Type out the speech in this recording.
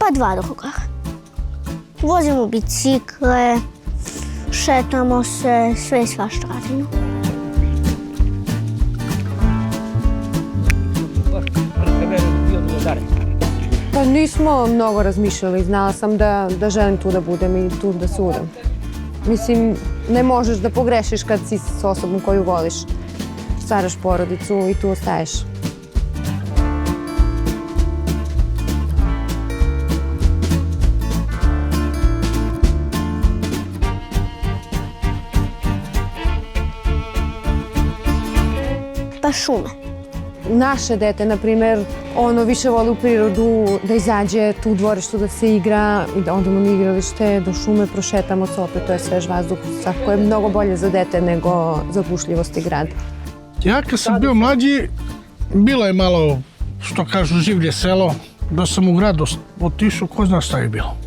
Pa 2 druga. Vozimo bicikle, šetamo se, sve i svašta radimo. Pa nismo mnogo razmišljali, znala sam da želim tu da budem i tu da sudam. Mislim, ne možeš da pogrešiš kad si s osobom koju voliš. Stvaraš porodicu i tu ostaješ. Pa šume. Naše dete, na primjer, ono više voli u prirodu, da izađe tu u dvorištu da se igra i da odemo na igralište, do šume prošetamo se opet, to je svež vazduh, svako je mnogo bolje za dete nego za gušljivosti grada. Ja kad sam bio mlađi, bilo je malo, što kažu, življe selo, da sam u gradu otišao, ko zna šta je bilo.